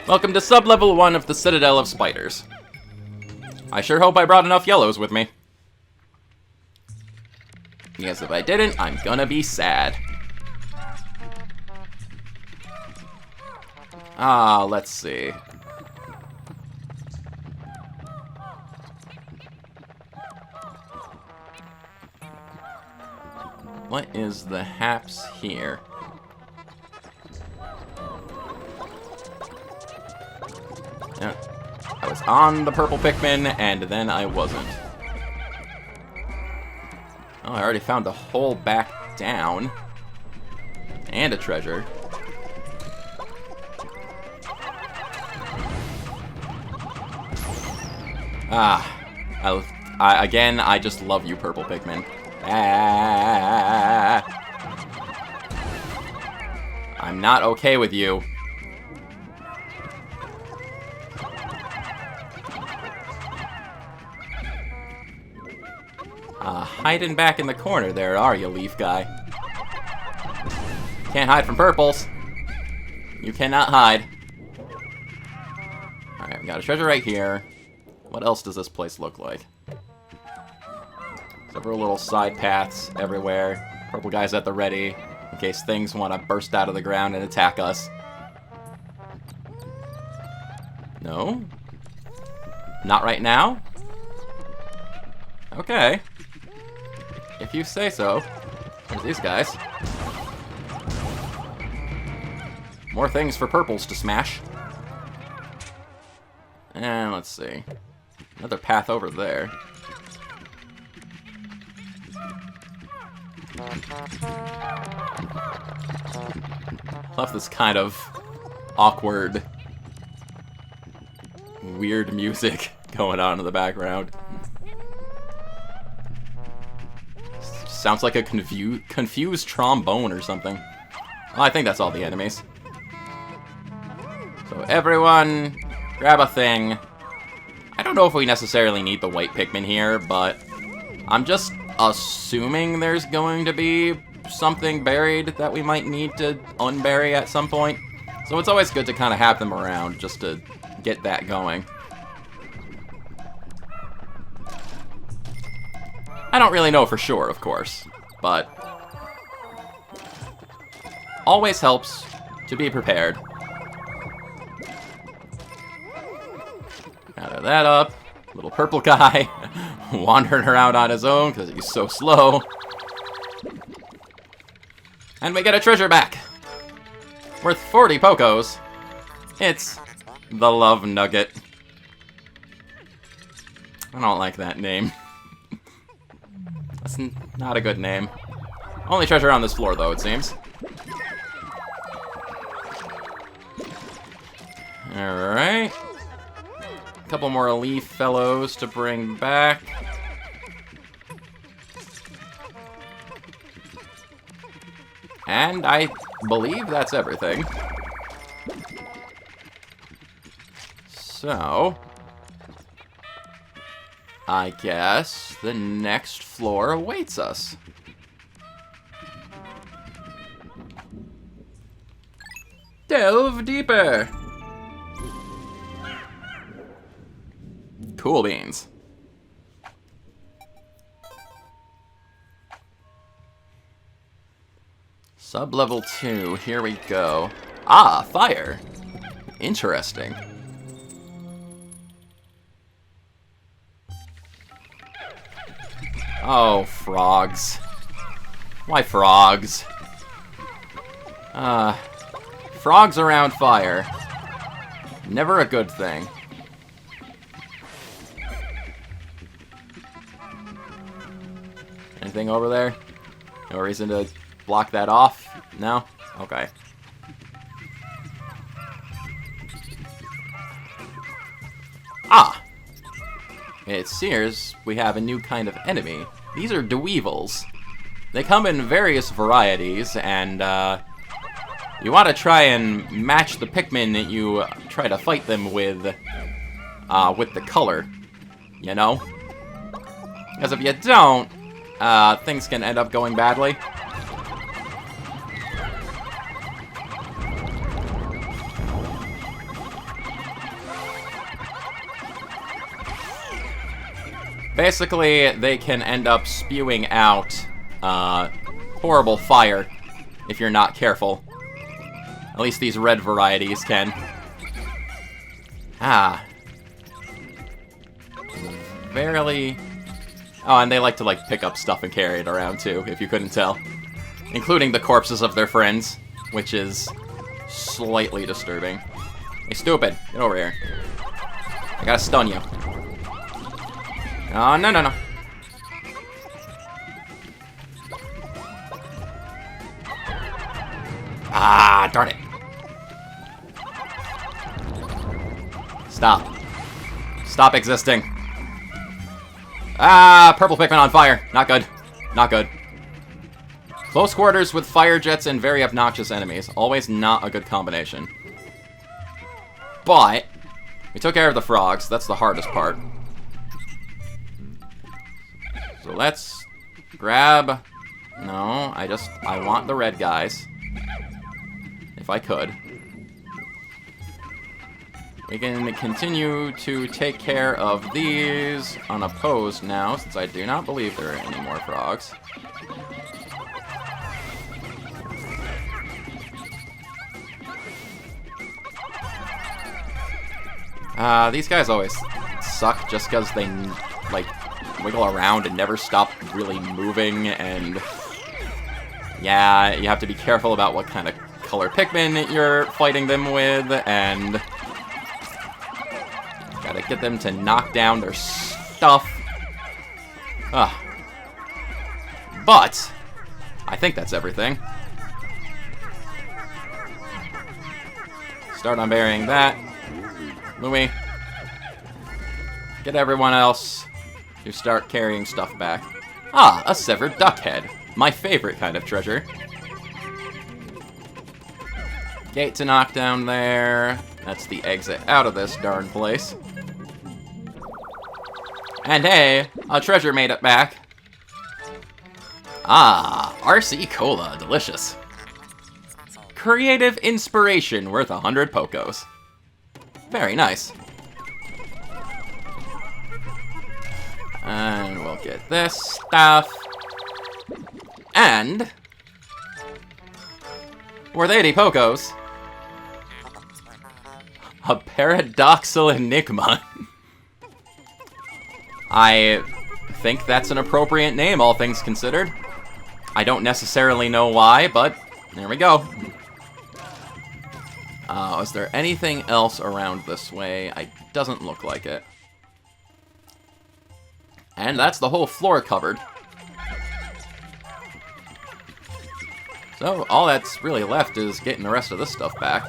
Welcome to sub-level 1 of the Citadel of Spiders. I sure hope I brought enough yellows with me. Because if I didn't, I'm gonna be sad. Let's see. What is the haps here? Yeah, I was on the purple Pikmin, and then I wasn't. Oh, I already found the hole back down. And a treasure. Again, I just love you, purple Pikmin. I'm not okay with you. Hiding back in the corner there, are you, leaf guy? Can't hide from purples. You cannot hide. Alright, we got a treasure right here. What else does this place look like? Several little side paths everywhere. Purple guys at the ready, in case things want to burst out of the ground and attack us. No? Not right now? Okay. If you say so. There's these guys. More things for purples to smash. And let's see. Another path over there. Love this kind of awkward, weird music going on in the background. Sounds like a confused trombone or something. Well, I think that's all the enemies. So everyone, grab a thing. I don't know if we necessarily need the white Pikmin here, but I'm just assuming there's going to be something buried that we might need to unbury at some point. So it's always good to kind of have them around just to get that going. I don't really know for sure, of course, but always helps to be prepared. Gather that up. Little purple guy wandering around on his own because he's so slow. And we get a treasure back. Worth 40 Pokos. It's the Love Nugget. I don't like that name. That's not a good name. Only treasure on this floor, though, it seems. Alright. A couple more leaf fellows to bring back. And I believe that's everything. So, I guess the next floor awaits us. Delve deeper! Cool beans. Sub-level 2, here we go. Ah, fire! Interesting. Oh, frogs. Why frogs? Frogs around fire. Never a good thing. Anything over there? No reason to block that off? No? Okay. Ah! It seems we have a new kind of enemy. These are Dweevils. They come in various varieties, and you want to try and match the Pikmin that you try to fight them with the color, you know? Because if you don't, things can end up going badly. Basically, they can end up spewing out horrible fire if you're not careful. At least these red varieties can. Ah. Barely... Oh, and they like to, like, pick up stuff and carry it around, too, if you couldn't tell. Including the corpses of their friends, which is slightly disturbing. Hey, stupid, get over here. I gotta stun you. Oh, no, no, no. Ah, darn it. Stop. Stop existing. Ah, purple Pikmin on fire. Not good. Not good. Close quarters with fire jets and very obnoxious enemies. Always not a good combination. But we took care of the frogs. That's the hardest part. So let's grab... No, I want the red guys. If I could. We can continue to take care of these unopposed now, since I do not believe there are any more frogs. These guys always suck just because they, like, wiggle around and never stop really moving, and... Yeah, you have to be careful about what kind of color Pikmin you're fighting them with, and... Gotta get them to knock down their stuff. Ugh. But, I think that's everything. Start on burying that. Louie. Get everyone else to start carrying stuff back. Ah, a severed duck head. My favorite kind of treasure. Gate to knock down there. That's the exit out of this darn place. And hey, a treasure made it back. Ah, RC Cola, delicious. Creative inspiration worth 100 Pokos. Very nice. And we'll get this stuff. And... worth 80 Pokos. A Paradoxical Enigma. I think that's an appropriate name, all things considered. I don't necessarily know why, but there we go. Is there anything else around this way? It doesn't look like it. And that's the whole floor covered. So, all that's really left is getting the rest of this stuff back.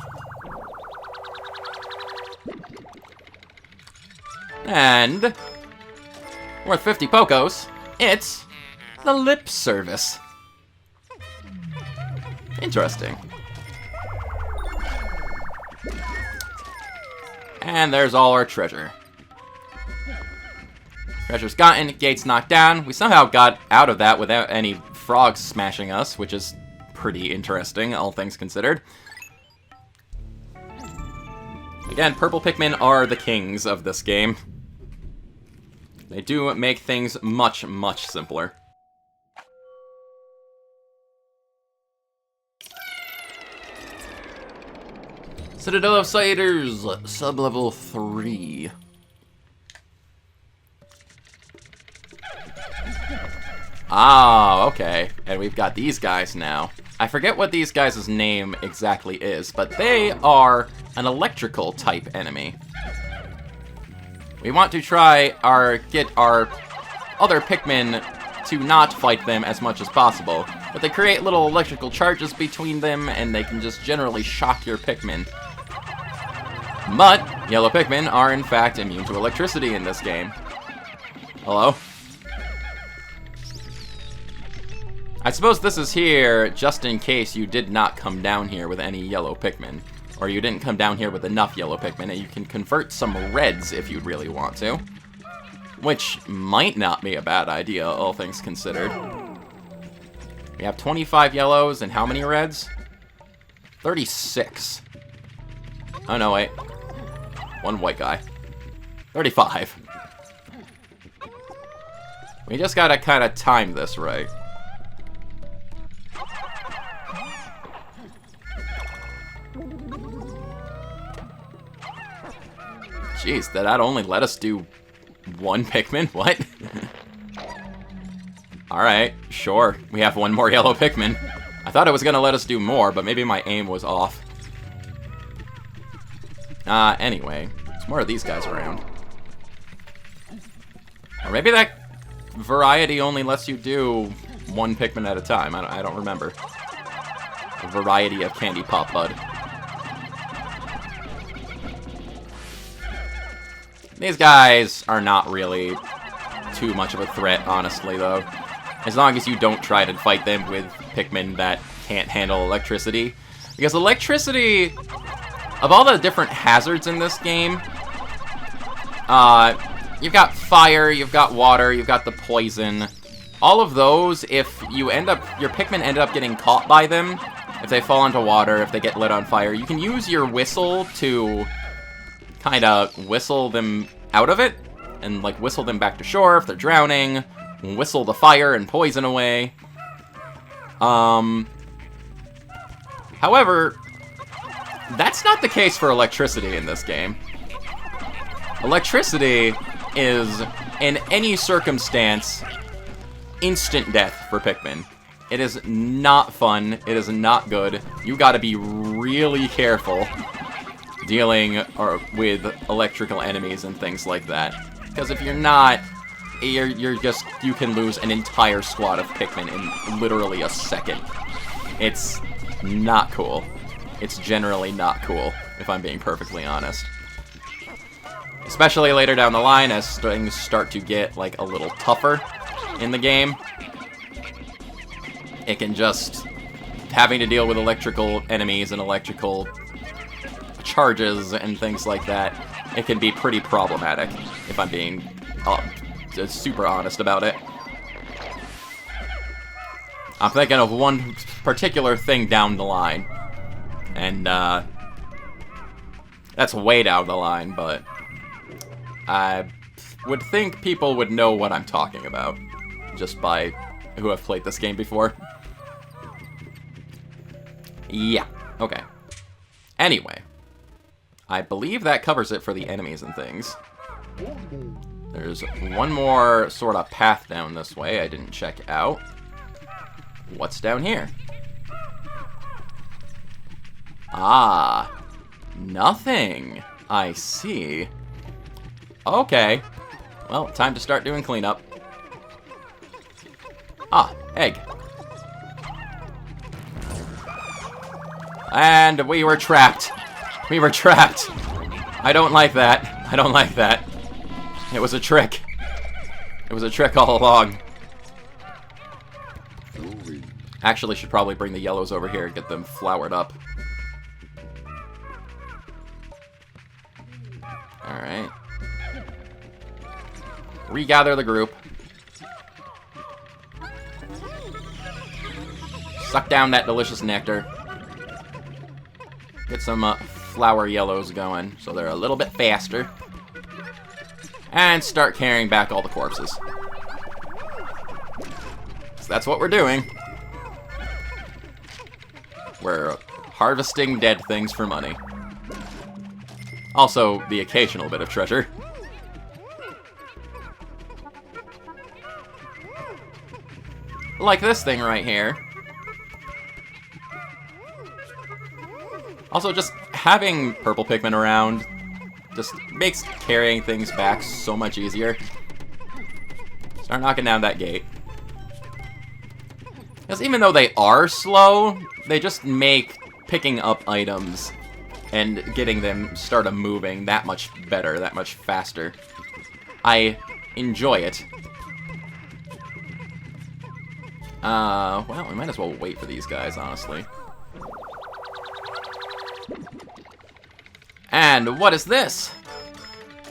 And... worth 50 Pokos, it's the lip service. Interesting. And there's all our treasure. Treasure's gotten, gates knocked down. We somehow got out of that without any frogs smashing us, which is pretty interesting, all things considered. Again, purple Pikmin are the kings of this game. They do make things much, much simpler. Citadel of Siders, sub-level 3. Ah, okay. And we've got these guys now. I forget what these guys' name exactly is, but they are an electrical type enemy. We want to try get our other Pikmin to not fight them as much as possible. But they create little electrical charges between them, and they can just generally shock your Pikmin. But yellow Pikmin are in fact immune to electricity in this game. Hello? I suppose this is here just in case you did not come down here with any yellow Pikmin. Or you didn't come down here with enough yellow Pikmin, and you can convert some reds if you'd really want to. Which might not be a bad idea, all things considered. We have 25 yellows and how many reds? 36. Oh no, wait. One white guy. 35. We just gotta kind of time this right. Jeez, did that only let us do one Pikmin? What? Alright, sure. We have one more yellow Pikmin. I thought it was gonna let us do more, but maybe my aim was off. Anyway. There's more of these guys around. Or maybe that variety only lets you do one Pikmin at a time. I don't remember. A variety of Candy Pop Bud. These guys are not really too much of a threat, honestly, though. As long as you don't try to fight them with Pikmin that can't handle electricity. Because electricity, of all the different hazards in this game, you've got fire, you've got water, you've got the poison. All of those, if you end up, your Pikmin end up getting caught by them, if they fall into water, if they get lit on fire, you can use your whistle to kind of whistle them out of it, and like whistle them back to shore if they're drowning, whistle the fire and poison away. However, that's not the case for electricity in this game. Electricity is, in any circumstance, instant death for Pikmin. It is not fun, it is not good. You gotta be really careful dealing with electrical enemies and things like that. Because if you're not, you can lose an entire squad of Pikmin in literally a second. It's not cool. It's generally not cool, if I'm being perfectly honest. Especially later down the line as things start to get, like, a little tougher in the game. It can just, having to deal with electrical enemies and electrical charges and things like that, it can be pretty problematic, if I'm being super honest about it. I'm thinking of one particular thing down the line, and that's way down the line, but I would think people would know what I'm talking about, just by who have played this game before. Yeah, okay. Anyway, I believe that covers it for the enemies and things. There's one more sort of path down this way I didn't check out. What's down here? Ah, nothing. I see. Okay. Well, time to start doing cleanup. Ah, egg. And we were trapped. We were trapped. I don't like that. I don't like that. It was a trick. It was a trick all along. Actually, should probably bring the yellows over here and get them flowered up. Alright. Regather the group. Suck down that delicious nectar. Get some flower yellows going so they're a little bit faster. And start carrying back all the corpses. So that's what we're doing. We're harvesting dead things for money. Also, the occasional bit of treasure. Like this thing right here. Also, just having purple Pikmin around just makes carrying things back so much easier. Start knocking down that gate. Because even though they are slow, they just make picking up items and getting them started moving that much better, that much faster. I enjoy it. Well, we might as well wait for these guys, honestly. And what is this?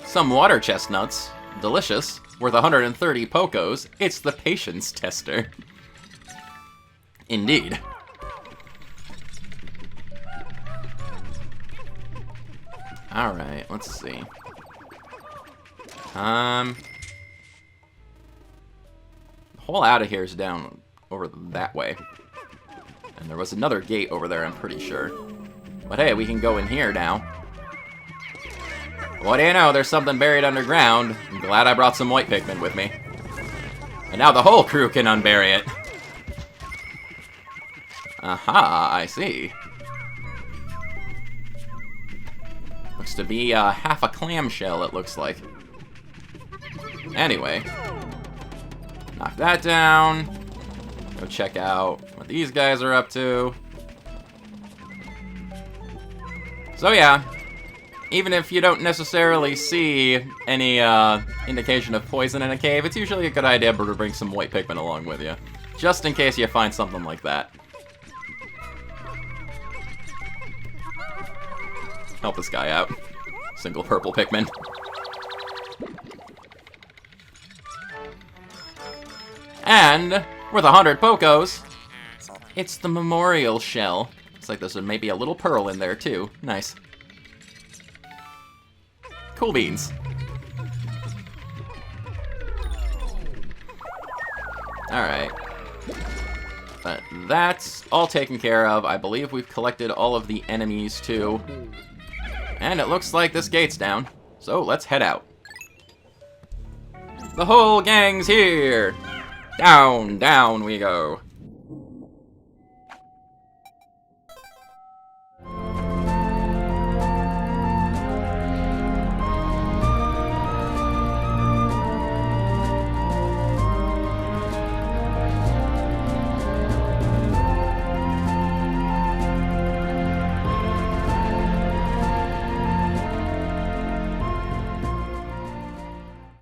Some water chestnuts. Delicious. Worth 130 Pokos. It's the patience tester. Indeed. Alright, let's see. hole out of here is down over that way. And there was another gate over there, I'm pretty sure. But hey, we can go in here now. What do you know, there's something buried underground. I'm glad I brought some white Pikmin with me. And now the whole crew can unbury it. Aha, I see. Looks to be half a clamshell, it looks like. Anyway. Knock that down. Go check out what these guys are up to. So yeah, even if you don't necessarily see any indication of poison in a cave, it's usually a good idea to bring some white Pikmin along with you. Just in case you find something like that. Help this guy out. Single purple Pikmin. And, with 100 Pokos, it's the memorial shell. Looks like there's maybe a little pearl in there, too. Nice. Cool beans. Alright. But that's all taken care of. I believe we've collected all of the enemies, too. And it looks like this gate's down. So, let's head out. The whole gang's here! Down, down we go.